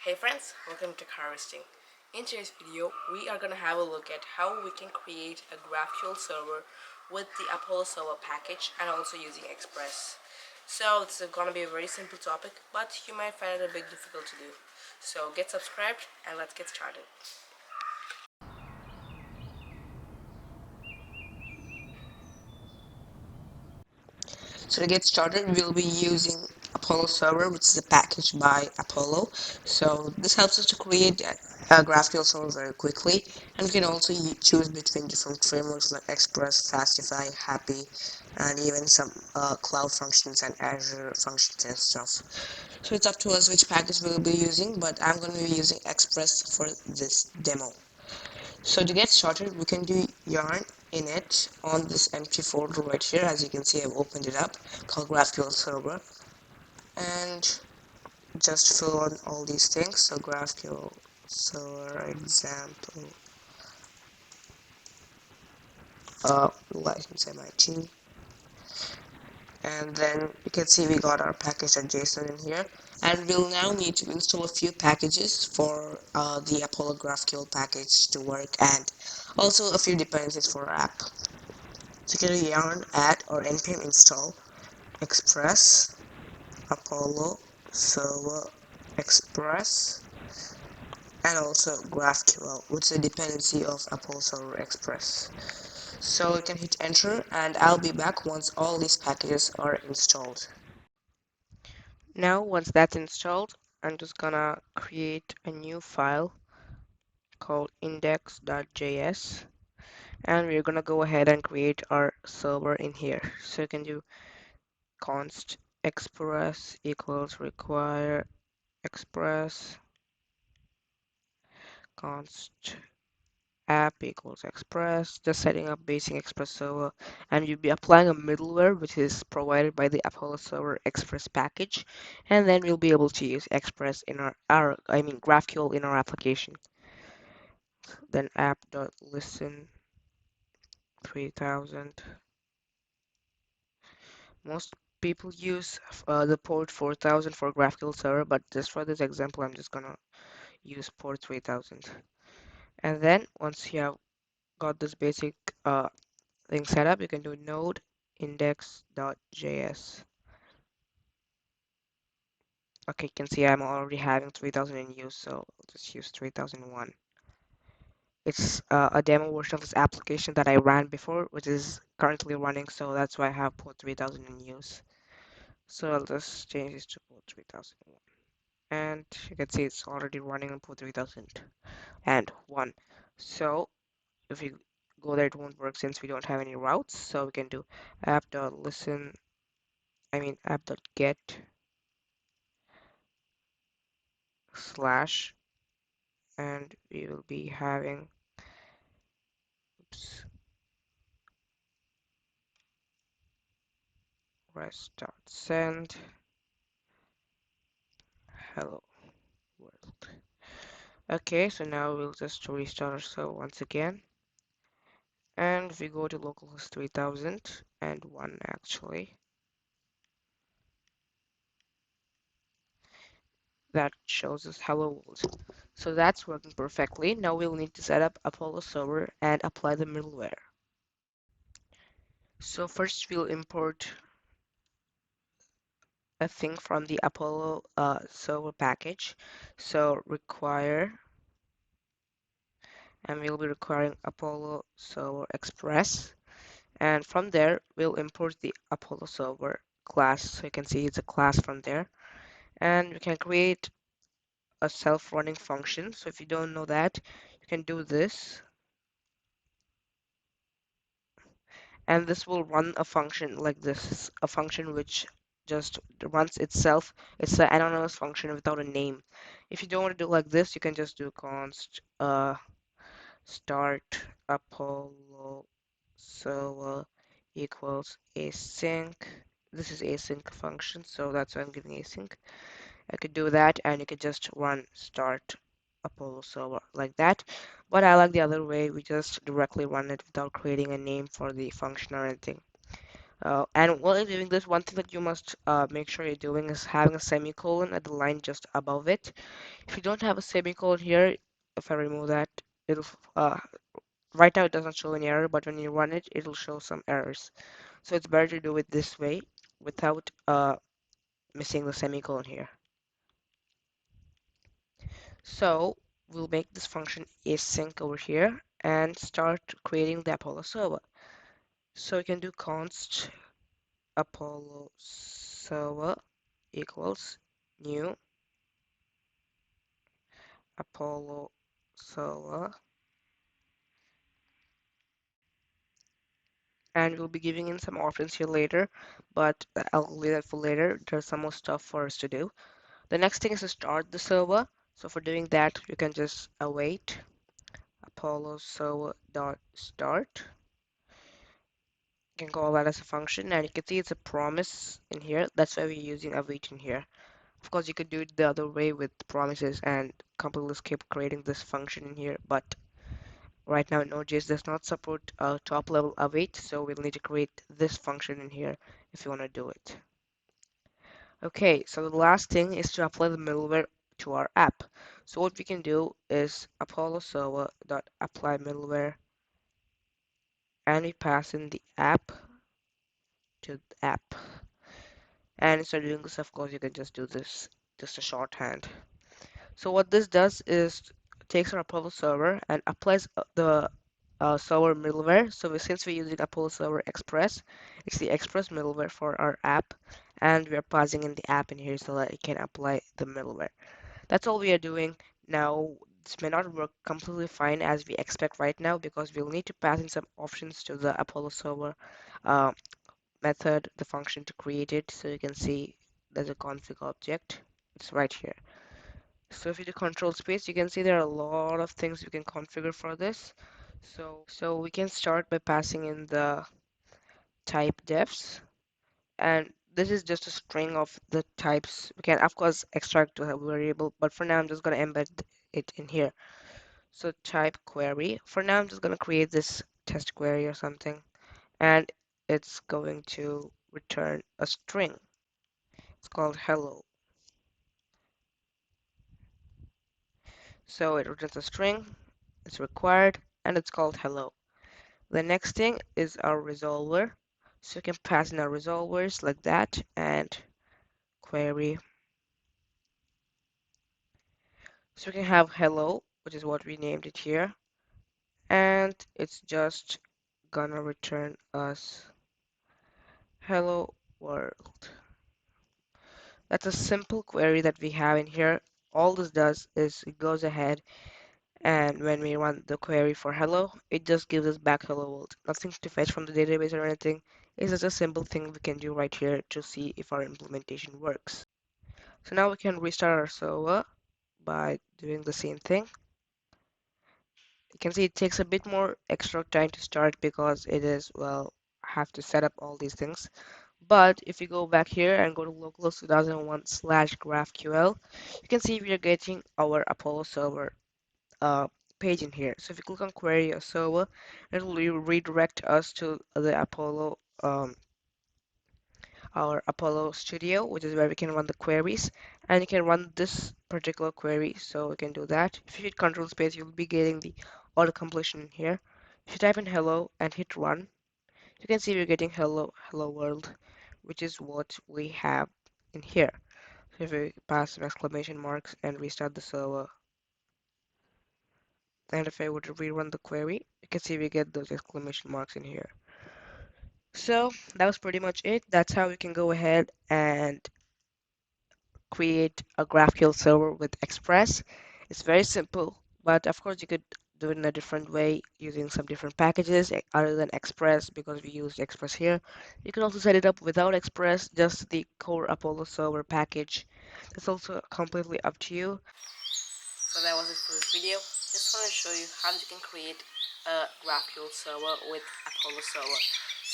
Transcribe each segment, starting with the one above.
Hey friends, welcome to TechHarvesting. In today's video, we are going to have a look at how we can create a GraphQL server with the Apollo server package and also using Express. So this is going to be a very simple topic, but you might find it a bit difficult to do. So get subscribed and let's get started. So to get started, we'll be using Apollo Server, which is a package by Apollo. So this helps us to create a GraphQL server very quickly, and we can also choose between different frameworks like Express, Fastify, Happy, and even some cloud functions and Azure functions and stuff. So it's up to us which package we'll be using, but I'm going to be using Express for this demo. So to get started, we can do yarn init on this empty folder right here. As you can see, I've opened it up, called GraphQL server, and just fill on all these things. So GraphQL server example, license MIT, and then you can see we got our package.json in here, and we'll now need to install a few packages for the Apollo GraphQL package to work, and also a few dependencies for our app. So you can do yarn add or npm install express Apollo server express and also GraphQL, which is a dependency of Apollo server express. So you can hit enter and I'll be back once all these packages are installed. Now once that's installed, I'm just gonna create a new file called index.js, and we're gonna go ahead and create our server in here. So you can do const express equals require express const app equals express, just setting up basic express server, and you'll be applying a middleware which is provided by the Apollo server express package, and then we'll be able to use express in our GraphQL in our application. Then app.listen 3000. Most people use the port 4000 for GraphQL server, but just for this example I'm just gonna use port 3000. And then once you have got this basic thing set up, you can do node index.js. Okay, you can see I'm already having 3000 in use, so I'll just use 3001. It's a demo version of this application that I ran before, which is currently running, so that's why I have port 3000 in use. So I'll just change this to port 3001. And you can see it's already running on port 3001. So if you go there, it won't work since we don't have any routes. So we can do app.listen, app.get slash, and we will be having, oops, rest.send hello world. Okay, so now we'll just restart our server once again, and we go to localhost 3001 actually. That shows us hello world. So that's working perfectly. Now we'll need to set up Apollo server and apply the middleware. So first we'll import a thing from the Apollo server package. So require, and we'll be requiring Apollo server express. And from there, we'll import the Apollo server class. So you can see it's a class from there. And we can create a self-running function. So if you don't know that, you can do this. And this will run a function like this, a function which just runs itself. It's an anonymous function without a name. If you don't want to do like this, you can just do const start Apollo server equals async. This is async function, so that's why I'm giving async. I could do that, and you could just run start Apollo server like that. But I like the other way. We just directly run it without creating a name for the function or anything. And while you're doing this, one thing that you must make sure you're doing is having a semicolon at the line just above it. If you don't have a semicolon here, if I remove that, it'll right now it doesn't show any error, but when you run it, it'll show some errors. So it's better to do it this way without missing the semicolon here. So we'll make this function async over here and start creating the Apollo server. So we can do const Apollo server equals new Apollo server, and we'll be giving in some options here later, but I'll leave that for later. There's some more stuff for us to do. The next thing is to start the server. So for doing that, you can just await Apollo server dot start. You can call that as a function, and you can see it's a promise in here. That's why we're using await in here. Of course, you could do it the other way with promises and completely skip creating this function in here, but right now Node.js does not support top level await, so we'll need to create this function in here if you want to do it. Okay, so the last thing is to apply the middleware to our app. So what we can do is Apollo server dot apply middleware, and we pass in the app to the app. And instead of doing this, of course, you can just do this, just a shorthand. So what this does is takes our Apollo server and applies the server middleware. So since we're using Apollo Server Express, it's the Express middleware for our app, and we are passing in the app in here so that it can apply the middleware. That's all we are doing. Now, this may not work completely fine as we expect right now because we'll need to pass in some options to the Apollo server uh, method, the function to create it. So you can see there's a config object. It's right here. So if you do control space, you can see there are a lot of things you can configure for this. So we can start by passing in the type defs, and this is just a string of the types. We can of course extract to a variable, but for now I'm just going to embed it in here. So type query. For now I'm just going to create this test query or something, and it's going to return a string. It's called hello. So it returns a string, it's required, and it's called hello. The next thing is our resolver. So you can pass in our resolvers like that and query. So we can have hello, which is what we named it here, and it's just gonna return us hello world. That's a simple query that we have in here. All this does is it goes ahead, and when we run the query for hello, it just gives us back hello world. Nothing to fetch from the database or anything. It's just a simple thing we can do right here to see if our implementation works. So now we can restart our server by doing the same thing. You can see it takes a bit more extra time to start because it is, well, have to set up all these things. But if you go back here and go to localhost 2001 slash GraphQL, you can see we are getting our Apollo server uh, page in here. So if you click on query a server, it will redirect us to the Apollo our Apollo Studio, which is where we can run the queries, and you can run this particular query. So we can do that. If you hit Control Space, you'll be getting the auto completion here. If you type in hello and hit run, you can see we're getting hello world, which is what we have in here. So if we pass some exclamation marks and restart the server, and if I were to rerun the query, you can see we get those exclamation marks in here. So that was pretty much it. That's how we can go ahead and create a GraphQL server with Express. It's very simple, but of course you could do it in a different way using some different packages other than Express because we used Express here. You can also set it up without Express, just the core Apollo server package. It's also completely up to you. So that was it for this video. Just want to show you how you can create a GraphQL server with Apollo server.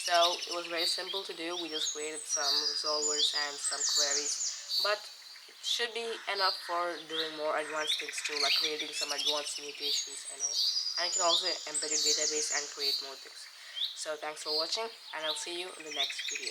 So it was very simple to do. We just created some resolvers and some queries, but it should be enough for doing more advanced things too, like creating some advanced mutations and all. And you can also embed your database and create more things. So thanks for watching, and I'll see you in the next video.